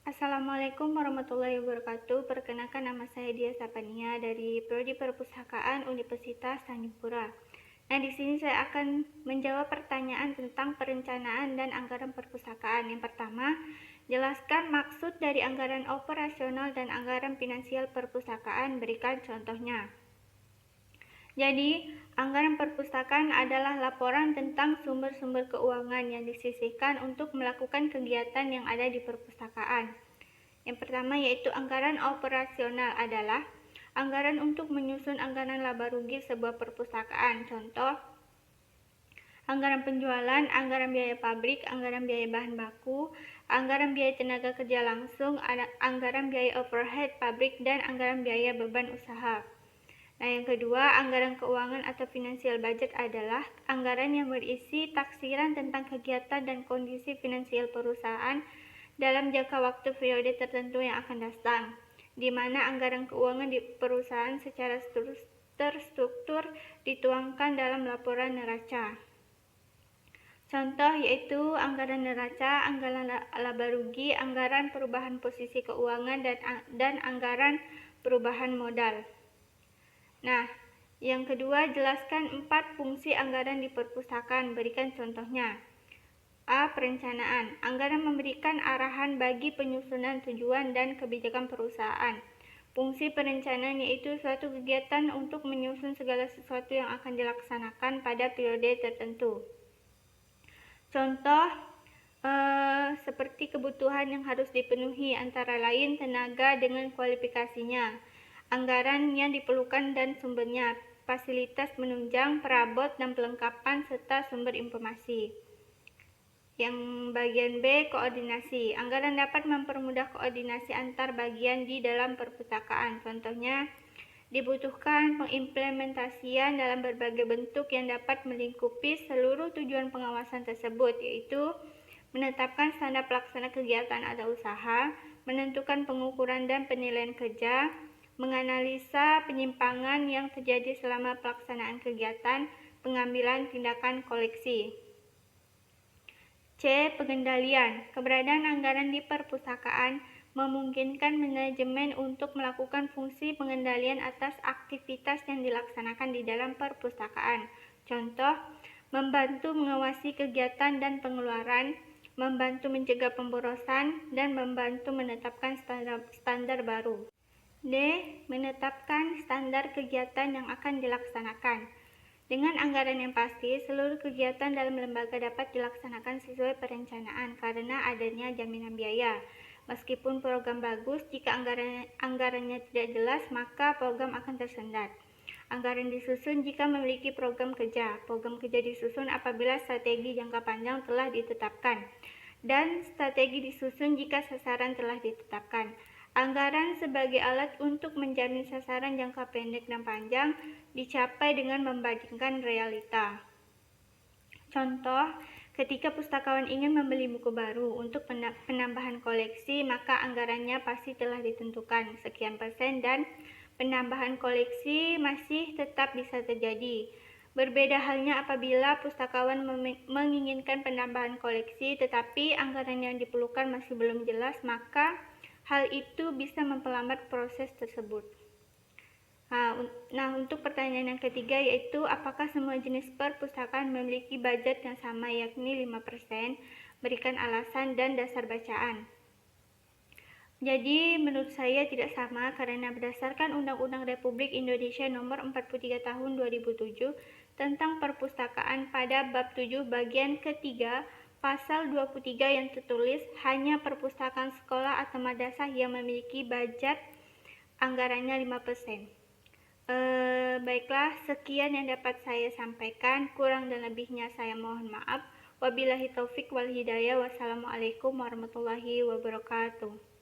Assalamualaikum warahmatullahi wabarakatuh. Perkenalkan, nama saya Dia Sapania dari Prodi Perpustakaan Universitas Tanjungpura. Nah, di sini saya akan menjawab pertanyaan tentang perencanaan dan anggaran perpustakaan. Yang pertama, jelaskan maksud dari anggaran operasional dan anggaran finansial perpustakaan. Berikan contohnya. Jadi, anggaran perpustakaan adalah laporan tentang sumber-sumber keuangan yang disisihkan untuk melakukan kegiatan yang ada di perpustakaan. Yang pertama yaitu anggaran operasional adalah anggaran untuk menyusun anggaran laba rugi sebuah perpustakaan. Contoh, anggaran penjualan, anggaran biaya pabrik, anggaran biaya bahan baku, anggaran biaya tenaga kerja langsung, anggaran biaya overhead pabrik, dan anggaran biaya beban usaha. Nah, yang kedua, anggaran keuangan atau financial budget adalah anggaran yang berisi taksiran tentang kegiatan dan kondisi finansial perusahaan dalam jangka waktu periode tertentu yang akan datang, di mana anggaran keuangan di perusahaan secara terstruktur dituangkan dalam laporan neraca. Contoh yaitu anggaran neraca, anggaran laba rugi, anggaran perubahan posisi keuangan, dan anggaran perubahan modal. Nah, yang kedua, jelaskan 4 fungsi anggaran di perpustakaan. Berikan contohnya. A. Perencanaan. Anggaran memberikan arahan bagi penyusunan tujuan dan kebijakan perusahaan. Fungsi perencanaan yaitu suatu kegiatan untuk menyusun segala sesuatu yang akan dilaksanakan pada periode tertentu. Contoh seperti kebutuhan yang harus dipenuhi, antara lain tenaga dengan kualifikasinya, anggaran yang diperlukan dan sumbernya, fasilitas penunjang, perabot dan perlengkapan, serta sumber informasi. Yang bagian B, koordinasi. Anggaran dapat mempermudah koordinasi antar bagian di dalam perpustakaan. Contohnya, dibutuhkan pengimplementasian dalam berbagai bentuk yang dapat melingkupi seluruh tujuan pengawasan tersebut, yaitu menetapkan standar pelaksana kegiatan atau usaha, menentukan pengukuran dan penilaian kerja, menganalisa penyimpangan yang terjadi selama pelaksanaan kegiatan, pengambilan tindakan koleksi. C. Pengendalian. Keberadaan anggaran di perpustakaan memungkinkan manajemen untuk melakukan fungsi pengendalian atas aktivitas yang dilaksanakan di dalam perpustakaan. Contoh, membantu mengawasi kegiatan dan pengeluaran, membantu mencegah pemborosan, dan membantu menetapkan standar baru. D. Menetapkan standar kegiatan yang akan dilaksanakan. Dengan anggaran yang pasti, seluruh kegiatan dalam lembaga dapat dilaksanakan sesuai perencanaan karena adanya jaminan biaya. Meskipun program bagus, jika anggarannya tidak jelas, maka program akan tersendat. Anggaran disusun jika memiliki program kerja. Program kerja disusun apabila strategi jangka panjang telah ditetapkan, dan strategi disusun jika sasaran telah ditetapkan. Anggaran sebagai alat untuk menjamin sasaran jangka pendek dan panjang dicapai dengan membandingkan realita. Contoh, ketika pustakawan ingin membeli buku baru untuk penambahan koleksi, maka anggarannya pasti telah ditentukan sekian persen dan penambahan koleksi masih tetap bisa terjadi. Berbeda halnya apabila pustakawan menginginkan penambahan koleksi tetapi anggaran yang diperlukan masih belum jelas, maka hal itu bisa memperlambat proses tersebut. Nah, untuk pertanyaan yang ketiga yaitu apakah semua jenis perpustakaan memiliki budget yang sama, yakni 5%? Berikan alasan dan dasar bacaan. Jadi, menurut saya tidak sama karena berdasarkan Undang-Undang Republik Indonesia Nomor 43 Tahun 2007 tentang perpustakaan pada bab 7 bagian ketiga pasal 23 yang tertulis hanya perpustakaan sekolah atau madrasah yang memiliki budget anggarannya 5%. Baiklah, sekian yang dapat saya sampaikan. Kurang dan lebihnya saya mohon maaf. Wabillahi taufik wal hidayah. Wassalamualaikum warahmatullahi wabarakatuh.